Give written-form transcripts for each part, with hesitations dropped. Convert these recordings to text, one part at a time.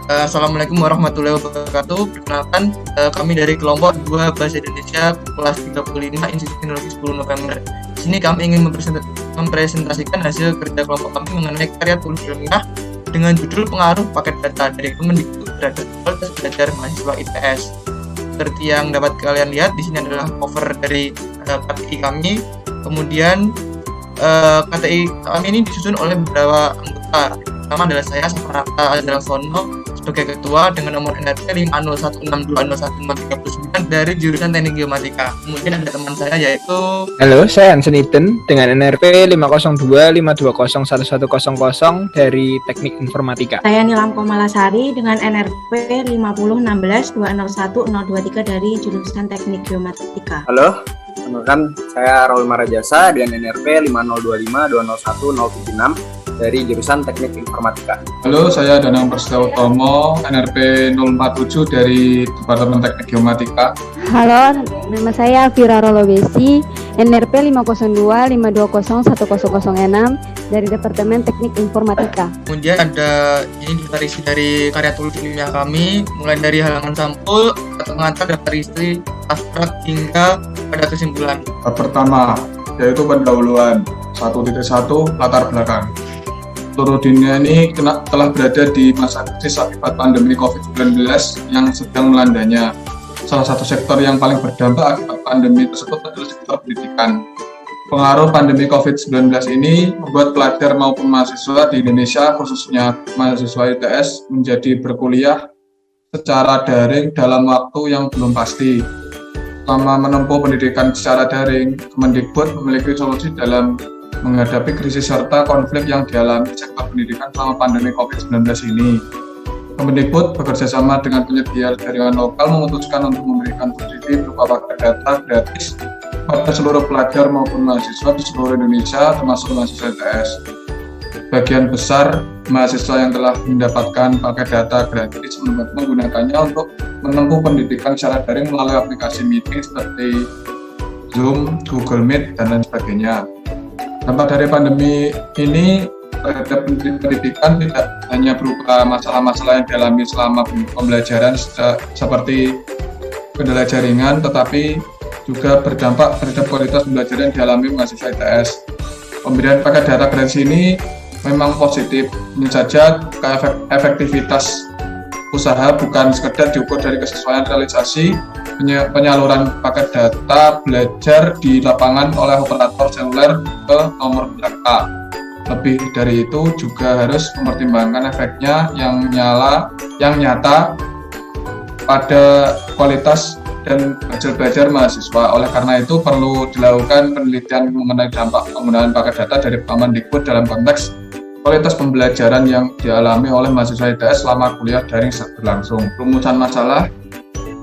Assalamualaikum warahmatullahi wabarakatuh. Perkenalkan, kami dari kelompok 2 Bahasa Indonesia kelas 35 Institut Teknologi 10 November. Di sini kami ingin mempresentasikan hasil kerja kelompok kami mengenai karya tulis ilmiah dengan judul pengaruh paket data dari Kemendikbud terhadap kualitas belajar mahasiswa ITS. Seperti yang dapat kalian lihat, di sini adalah cover dari KTI kami. Kemudian KTI kami ini disusun oleh beberapa anggota. Pertama adalah saya, Saparata Azralsono, sebagai ketua dengan nomor NRP 501620139 dari jurusan Teknik Geomatika. Kemudian ada teman saya yaitu Halo, saya Hansen Iten dengan NRP 50252211100 dari Teknik Informatika. Saya Nilam Komalasari dengan NRP 50602010023 dari jurusan Teknik Geomatika. Halo, kenalkan saya Raul Marajasa dengan NRP 50252010076 dari jurusan Teknik Informatika. Halo, saya Danang Prasetyo NRP 047 dari Departemen Teknik Geomatika. Halo, nama saya Vira Rolobesi, NRP 50252010006 dari Departemen Teknik Informatika. Kemudian ada ini daftar isi dari karya tulis ilmiah kami, mulai dari halaman sampul, pengantar, daftar isi, abstrak hingga pada kesimpulan. Pertama, yaitu pendahuluan 1.1 latar belakang. Seluruh dunia ini telah berada di masa krisis akibat pandemi COVID-19 yang sedang melandanya. Salah satu sektor yang paling berdampak akibat pandemi tersebut adalah sektor pendidikan. Pengaruh pandemi COVID-19 ini membuat pelajar maupun mahasiswa di Indonesia, khususnya mahasiswa ITS, menjadi berkuliah secara daring dalam waktu yang belum pasti. Selama menempuh pendidikan secara daring, Kemendikbud memiliki solusi dalam menghadapi krisis serta konflik yang dialami sektor pendidikan selama pandemi COVID-19 ini. Kemendikbud bekerjasama dengan penyedia jaringan lokal memutuskan untuk memberikan subsidi berupa paket data gratis pada seluruh pelajar maupun mahasiswa di seluruh Indonesia, termasuk mahasiswa ITS. Bagian besar mahasiswa yang telah mendapatkan paket data gratis menggunakannya untuk menempuh pendidikan secara daring melalui aplikasi meeting seperti Zoom, Google Meet, dan lain sebagainya. Dampak dari pandemi ini terhadap pendidikan tidak hanya berupa masalah-masalah yang dialami selama pembelajaran seperti kendala jaringan, tetapi juga berdampak terhadap kualitas pembelajaran yang dialami mahasiswa ITS. Pemberian paket data gratis ini memang positif, hanya saja efektivitas usaha bukan sekedar diukur dari kesesuaian realisasi penyaluran paket data belajar di lapangan oleh operator seluler ke nomor belakang. Lebih dari itu juga harus mempertimbangkan efeknya yang nyata pada kualitas dan hasil belajar mahasiswa. Oleh karena itu perlu dilakukan penelitian mengenai dampak penggunaan paket data dari Kemendikbud dalam konteks kualitas pembelajaran yang dialami oleh mahasiswa ITS selama kuliah daring berlangsung. Rumusan masalah: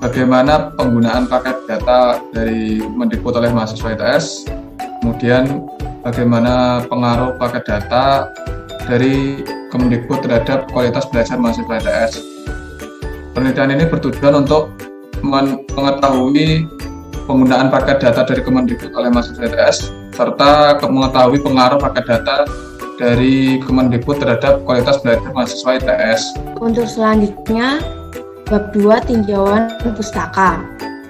bagaimana penggunaan paket data dari Kemendikbud oleh mahasiswa ITS, kemudian bagaimana pengaruh paket data dari Kemendikbud terhadap kualitas belajar mahasiswa ITS. Penelitian ini bertujuan untuk mengetahui penggunaan paket data dari Kemendikbud oleh mahasiswa ITS, serta mengetahui pengaruh paket data dari Kemendikbud terhadap kualitas belajar mahasiswa ITS. Untuk selanjutnya, Bab 2 Tinjauan Pustaka.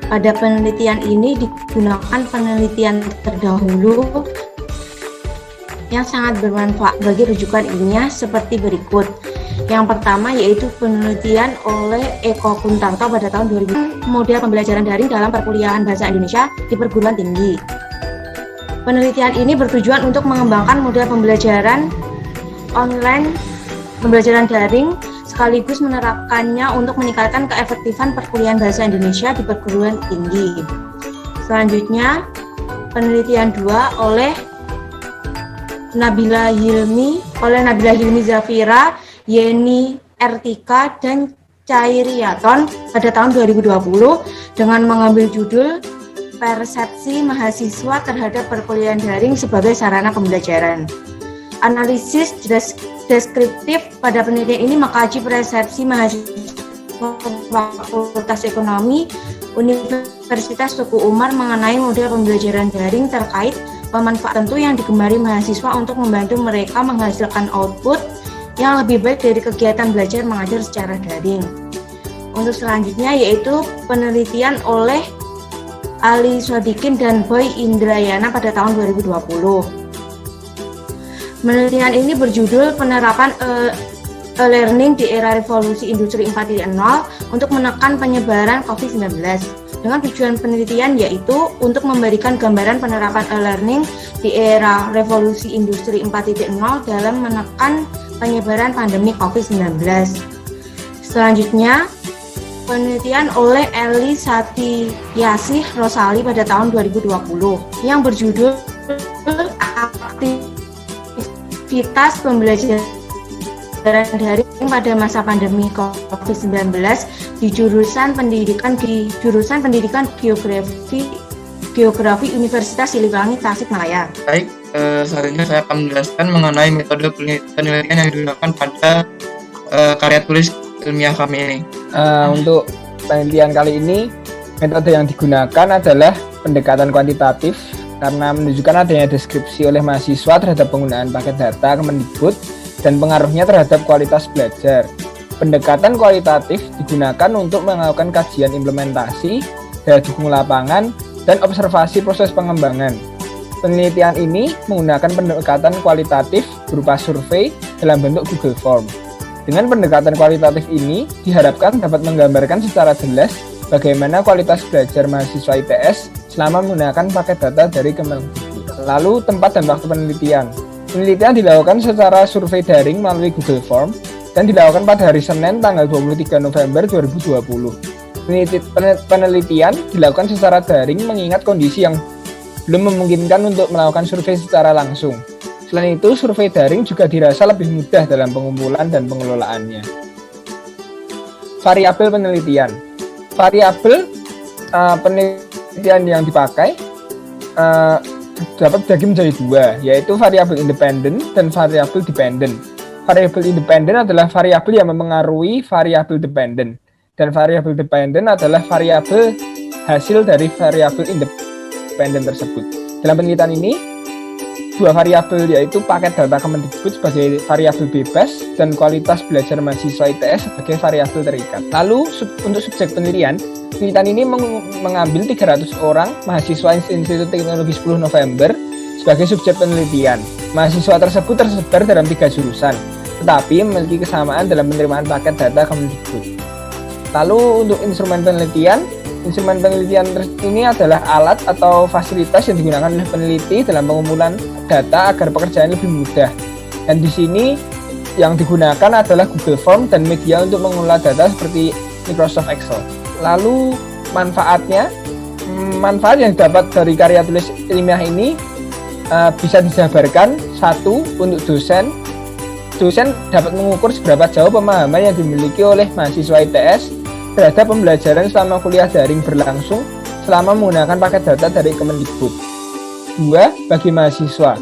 Pada penelitian ini digunakan penelitian terdahulu yang sangat bermanfaat bagi rujukan ilmiah seperti berikut. Yang pertama yaitu penelitian oleh Eko Kuntarto pada tahun 2000, model pembelajaran daring dalam perkuliahan bahasa Indonesia di perguruan tinggi. Penelitian ini bertujuan untuk mengembangkan model pembelajaran online, pembelajaran daring, sekaligus menerapkannya untuk meningkatkan keefektifan perkuliahan bahasa Indonesia di perguruan tinggi. Selanjutnya, penelitian 2 oleh Nabila Hilmi Zafira, Yeni Ertika, dan Cairiaton pada tahun 2020 dengan mengambil judul Persepsi Mahasiswa Terhadap Perkuliahan Daring sebagai Sarana Pembelajaran. Analisis deskriptif pada penelitian ini mengkaji persepsi mahasiswa Fakultas Ekonomi Universitas Teguh Umar mengenai model pembelajaran daring terkait pemanfaatan tentu yang digemari mahasiswa untuk membantu mereka menghasilkan output yang lebih baik dari kegiatan belajar mengajar secara daring. Untuk selanjutnya yaitu penelitian oleh Ali Sodikin dan Boy Indrayana pada tahun 2020. Penelitian ini berjudul penerapan e-learning di era revolusi industri 4.0 untuk menekan penyebaran COVID-19. Dengan tujuan penelitian yaitu untuk memberikan gambaran penerapan e-learning di era revolusi industri 4.0 dalam menekan penyebaran pandemi COVID-19. Selanjutnya, penelitian oleh Eli Satiyasih Rosali pada tahun 2020 yang berjudul aktivitas pembelajaran daring pada masa pandemi COVID-19 di jurusan pendidikan Geografi Universitas Siliwangi Tasikmalaya. Baik, selanjutnya saya akan menjelaskan mengenai metode penelitian yang digunakan pada karya tulis ilmiah kami ini. Untuk penelitian kali ini, metode yang digunakan adalah pendekatan kuantitatif karena menunjukkan adanya deskripsi oleh mahasiswa terhadap penggunaan paket data Kemendikbud dan pengaruhnya terhadap kualitas belajar. Pendekatan kualitatif digunakan untuk melakukan kajian implementasi, daya dukung lapangan, dan observasi proses pengembangan. Penelitian ini menggunakan pendekatan kualitatif berupa survei dalam bentuk Google Form. Dengan pendekatan kualitatif ini diharapkan dapat menggambarkan secara jelas bagaimana kualitas belajar mahasiswa ITS selama menggunakan paket data dari Kemendikbud. Lalu tempat dan waktu penelitian. Penelitian dilakukan secara survei daring melalui Google Form dan dilakukan pada hari Senin tanggal 23 November 2020. Penelitian dilakukan secara daring mengingat kondisi yang belum memungkinkan untuk melakukan survei secara langsung. Selain itu, survei daring juga dirasa lebih mudah dalam pengumpulan dan pengelolaannya. Variabel penelitian. Variabel penelitian yang dipakai dapat dibagi menjadi dua, yaitu variabel independen dan variabel dependen. Variabel independen adalah variabel yang mempengaruhi variabel dependen, dan variabel dependen adalah variabel hasil dari variabel independen tersebut. Dalam penelitian ini, dua variabel yaitu paket data Kemendikbud sebagai variabel bebas dan kualitas belajar mahasiswa ITS sebagai variabel terikat. Lalu untuk subjek penelitian ini mengambil 300 orang mahasiswa Institut Teknologi 10 November sebagai subjek penelitian. Mahasiswa tersebut tersebar dalam 3 jurusan, tetapi memiliki kesamaan dalam penerimaan paket data Kemendikbud. Lalu untuk instrumen penelitian ini adalah alat atau fasilitas yang digunakan oleh peneliti dalam pengumpulan data agar pekerjaan lebih mudah. Dan di sini yang digunakan adalah Google Form dan media untuk mengolah data seperti Microsoft Excel. Lalu manfaat yang didapat dari karya tulis ilmiah ini bisa dijabarkan. Satu, untuk dosen dapat mengukur seberapa jauh pemahaman yang dimiliki oleh mahasiswa ITS terhadap pembelajaran selama kuliah daring berlangsung selama menggunakan paket data dari Kemendikbud. 2, bagi mahasiswa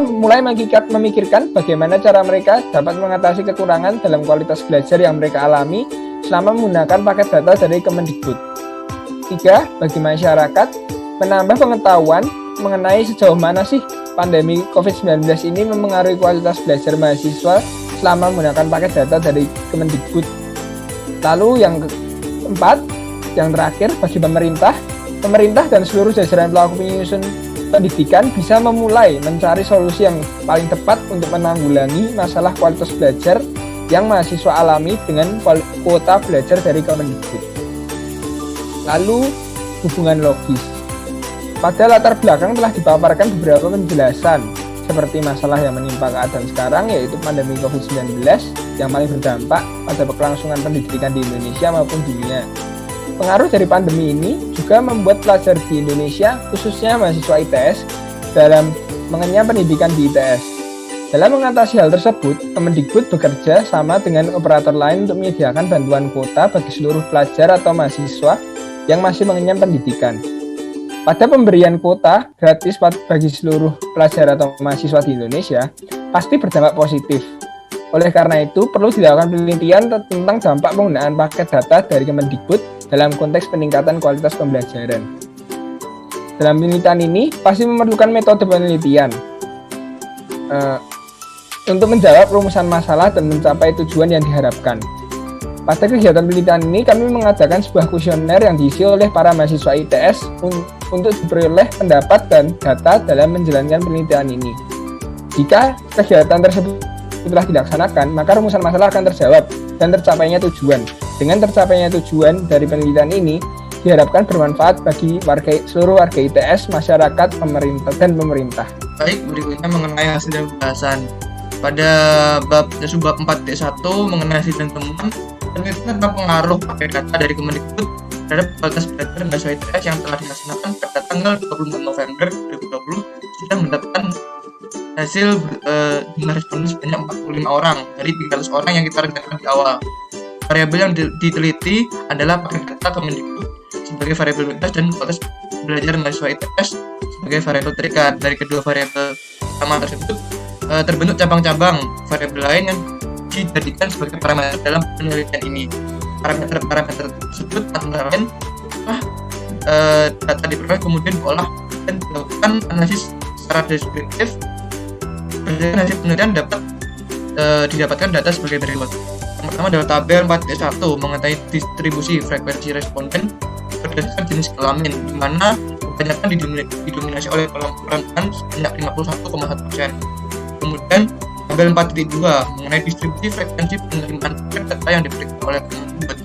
mulai memikirkan bagaimana cara mereka dapat mengatasi kekurangan dalam kualitas belajar yang mereka alami selama menggunakan paket data dari Kemendikbud. 3, bagi masyarakat, menambah pengetahuan mengenai sejauh mana sih pandemi COVID-19 ini mempengaruhi kualitas belajar mahasiswa selama menggunakan paket data dari Kemendikbud. Lalu yang keempat, yang terakhir, bagi pemerintah dan seluruh jajaran pelaku penyusun pendidikan bisa memulai mencari solusi yang paling tepat untuk menanggulangi masalah kualitas belajar yang mahasiswa alami dengan kuota belajar dari Kemendikbud. Lalu, hubungan logis. Pada latar belakang telah dipaparkan beberapa penjelasan seperti masalah yang menimpa keadaan sekarang, yaitu pandemi COVID-19 yang paling berdampak pada kelangsungan pendidikan di Indonesia maupun dunia. Pengaruh dari pandemi ini juga membuat pelajar di Indonesia, khususnya mahasiswa ITS, dalam mengenyam pendidikan di ITS. Dalam mengatasi hal tersebut, Kemendikbud bekerja sama dengan operator lain untuk menyediakan bantuan kuota bagi seluruh pelajar atau mahasiswa yang masih mengenyam pendidikan. Pada pemberian kuota gratis bagi seluruh pelajar atau mahasiswa di Indonesia, pasti berdampak positif. Oleh karena itu, perlu dilakukan penelitian tentang dampak penggunaan paket data dari Kemendikbud dalam konteks peningkatan kualitas pembelajaran. Dalam penelitian ini, pasti memerlukan metode penelitian. untuk menjawab rumusan masalah dan mencapai tujuan yang diharapkan. Pada kegiatan penelitian ini, kami mengadakan sebuah kuesioner yang diisi oleh para mahasiswa ITS untuk diperoleh pendapat dan data dalam menjalankan penelitian ini. Jika kegiatan tersebut telah dilaksanakan, maka rumusan masalah akan terjawab dan tercapainya tujuan. Dengan tercapainya tujuan dari penelitian ini, diharapkan bermanfaat bagi seluruh warga ITS, masyarakat, pemerintah, dan pemerintah. Baik, berikutnya mengenai hasil dan pembahasan. Pada bab 4.1 mengenai hasil dan temuan, penelitian tentang pengaruh pakai data dari Kemendikbud terhadap kualitas belajar mahasiswa ITS yang telah dilaksanakan pada tanggal 24 November 2020 sudah mendapatkan hasil jumlah responden sebanyak 45 orang dari 300 orang yang kita rencanakan di awal. Variabel yang diteliti adalah pakai data Kemendikbud sebagai variabel kualitas dan kualitas belajar mahasiswa ITS sebagai variabel terikat. Dari kedua variabel utama tersebut terbentuk cabang-cabang variabel lain yang dijadikan sebagai parameter dalam penelitian ini. Parameter tersebut antara lain data diperoleh kemudian diolah dan dilakukan analisis secara deskriptif. Berdasarkan hasil penelitian dapat didapatkan data sebagai berikut. Yang pertama adalah tabel 4.1 mengenai distribusi frekuensi responden berdasarkan jenis kelamin, di mana kebanyakan didominasi oleh kelompok perempuan sebanyak 51,1%. Kemudian tabel 4.2 mengenai distribusi frekuensi penerimaan paket data yang diberikan oleh Kemendikbud.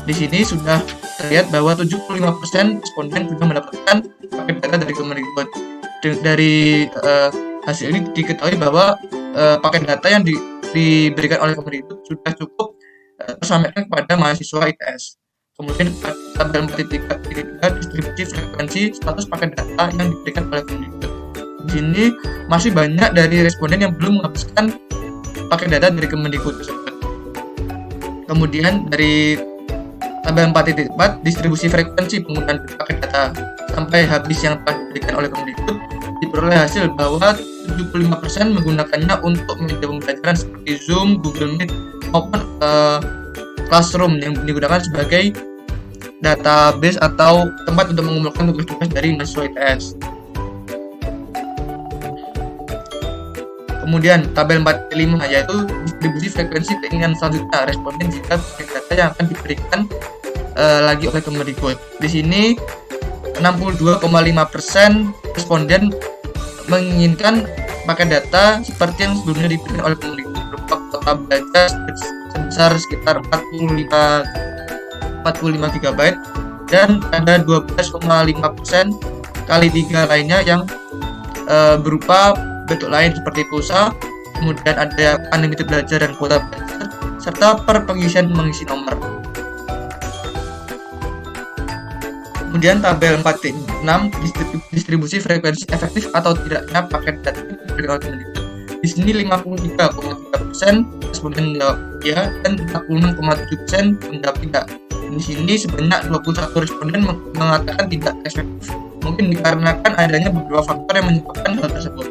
Di sini sudah terlihat bahwa 75% responden sudah mendapatkan paket data dari Kemendikbud. Dari hasil ini diketahui bahwa paket data yang diberikan oleh Kemendikbud sudah cukup tersampaikan kepada mahasiswa ITS. Kemudian tabel 4.3 distribusi frekuensi status paket data yang diberikan oleh Kemendikbud. Di sini masih banyak dari responden yang belum menghabiskan paket data dari Kemendikbud tersebut. Kemudian dari tabel 4.4 distribusi frekuensi penggunaan paket data sampai habis yang telah diberikan oleh Kemendikbud, diperoleh hasil bahwa 75% menggunakannya untuk media pembelajaran seperti Zoom, Google Meet maupun Classroom yang digunakan sebagai database atau tempat untuk mengumpulkan tugas-tugas dari mahasiswa ITS. Kemudian tabel 4.5 yaitu distribusi frekuensi keinginan selanjutnya responden jika paket data yang akan diberikan lagi oleh Kemendikbud. Di sini 62,5% responden menginginkan paket data seperti yang sebelumnya diberikan oleh Kemendikbud berupa kuota belajar sebesar sekitar 45 GB dan ada 12,5% kali 3 lainnya yang berupa bentuk lain seperti pulsa, kemudian ada unlimited belajar dan kuota belajar, serta per pengisian mengisi nomor. Kemudian tabel 4.6 distribusi frekuensi efektif atau tidaknya paket data dari Kemendikbud. Di sini 53,3% responden menjawab ya dan 46,7% menjawab tidak. Di sini sebanyak 21 responden mengatakan tidak efektif. Mungkin dikarenakan adanya beberapa faktor yang menyebabkan hal tersebut.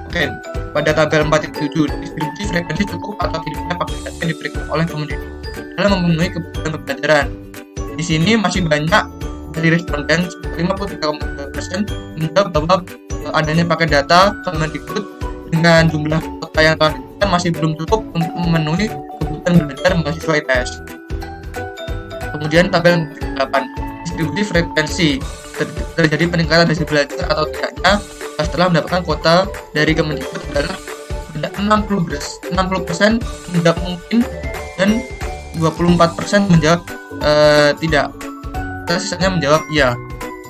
Oke, pada tabel 4.7 distribusi frekuensi cukup atau tidaknya paket data yang diberikan oleh Kemendikbud dalam memenuhi kebutuhan pembelajaran. Di sini masih banyak dari responden 53,3% menjawab bahwa adanya paket data Kemendikbud dengan jumlah kuota yang telah diberikan masih belum cukup untuk memenuhi kebutuhan belajar mahasiswa ITS. Kemudian tabel 8 distribusi frekuensi terjadi peningkatan hasil belajar atau tidaknya setelah mendapatkan kuota dari Kemendikbud adalah 60% menjawab mungkin dan 24% menjawab tidak. Sisanya menjawab iya.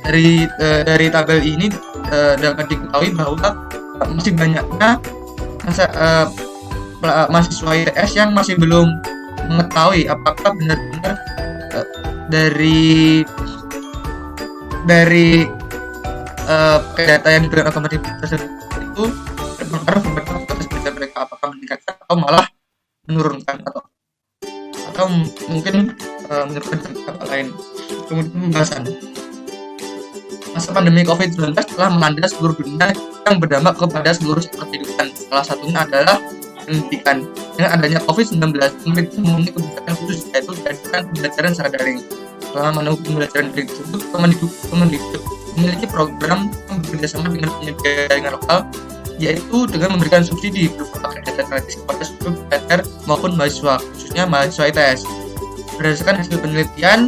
Dari tabel ini dapat diketahui bahwa masih banyaknya mahasiswa ITS yang masih belum mengetahui apakah benar-benar dari data yang diberikan otomatis tersebut itu berpengaruh kepada kualitas belajar mereka, apakah meningkatkan atau malah menurunkan atau mungkin menyebabkan dampak lain. Kemudian pembahasan masa pandemi COVID-19 telah melanda seluruh dunia yang berdampak kepada seluruh sektor kehidupan. Salah satunya adalah pendidikan. Dengan adanya COVID-19, pemerintah memiliki kebijakan khusus yaitu diadakan pembelajaran secara daring. Selama menunggu pembelajaran daring tersebut, Kemendikbud memiliki program yang bekerjasama dengan penyedia jaringan lokal yaitu dengan memberikan subsidi berupa paket data gratis kepada seluruh pelajar maupun mahasiswa, khususnya mahasiswa ITS. Berdasarkan hasil penelitian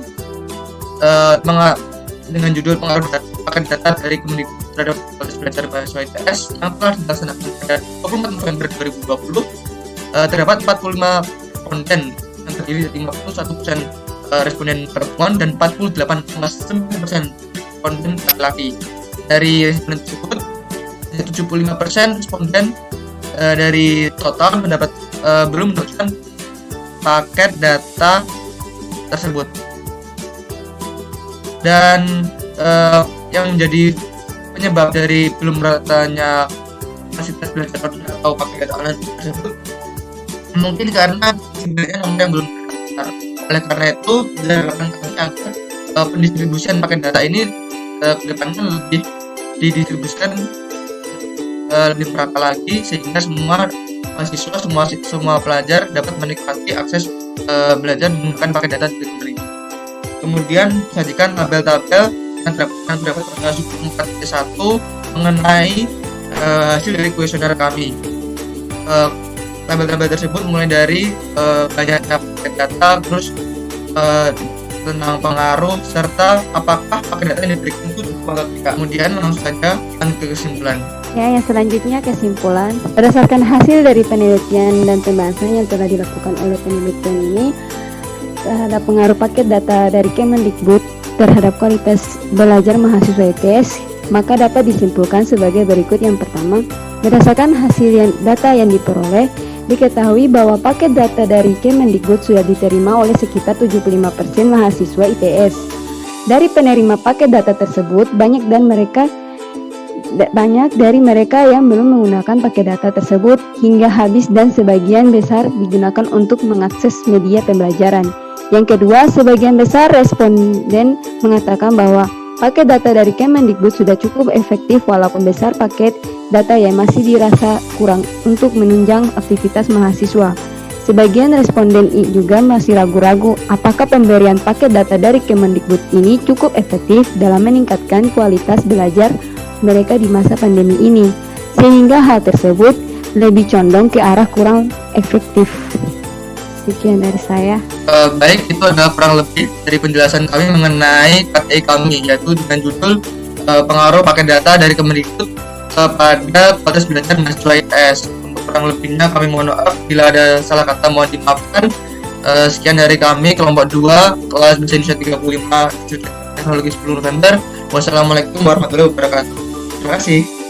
dengan judul pengaruh paket data dari Kemendikbud terhadap kualitas belajar mahasiswa ITS yang telah dilaksanakan pada 24 November 2020, terdapat 45 responden yang terdiri dari 51% responden perempuan dan 48,9% responden laki-laki. Dari responden tersebut, 75% responden dari total belum mendapatkan paket data tersebut. Dan yang menjadi penyebab dari belum meratanya fasilitas belajar atau paket data online tersebut mungkin karena sebenarnya nomor yang belum terdaftar. Oleh karena itu, diharapkan kami agar pendistribusian paket data ini ke depannya lebih didistribusikan lebih merata lagi, sehingga semua mahasiswa, semua pelajar dapat menikmati akses belajar menggunakan paket data dari. Kemudian sajikan tabel-tabel yang terdapat pada 4.1 mengenai hasil dari kuesioner kami. Tabel-tabel tersebut mulai dari banyaknya paket data, terus tentang pengaruh, serta apakah paket data yang diberikan itu cukup atau tidak. Kemudian langsung saja ke kesimpulan. Ya, yang selanjutnya kesimpulan. Berdasarkan hasil dari penelitian dan pembahasan yang telah dilakukan oleh penelitian ini terhadap pengaruh paket data dari Kemendikbud terhadap kualitas belajar mahasiswa ITS, maka dapat disimpulkan sebagai berikut. Yang pertama, berdasarkan hasil data yang diperoleh, diketahui bahwa paket data dari Kemendikbud sudah diterima oleh sekitar 75% mahasiswa ITS. Dari penerima paket data tersebut, banyak dari mereka yang belum menggunakan paket data tersebut hingga habis dan sebagian besar digunakan untuk mengakses media pembelajaran. Yang kedua, sebagian besar responden mengatakan bahwa paket data dari Kemendikbud sudah cukup efektif walaupun besar paket data yang masih dirasa kurang untuk menunjang aktivitas mahasiswa. Sebagian responden juga masih ragu-ragu apakah pemberian paket data dari Kemendikbud ini cukup efektif dalam meningkatkan kualitas belajar mereka di masa pandemi ini, sehingga hal tersebut lebih condong ke arah kurang efektif. Sekian dari saya. Baik, itu adalah kurang lebih dari penjelasan kami mengenai KTI kami, yaitu dengan judul pengaruh paket data dari Kemendikbud pada kualitas belajar mahasiswa ITS. Untuk kurang lebihnya kami mohon maaf bila ada salah kata, mohon dimaafkan. Sekian dari kami kelompok 2 kelas Bahasa Indonesia 35 Teknologi 10 November. Wassalamualaikum warahmatullahi wabarakatuh. Terima kasih.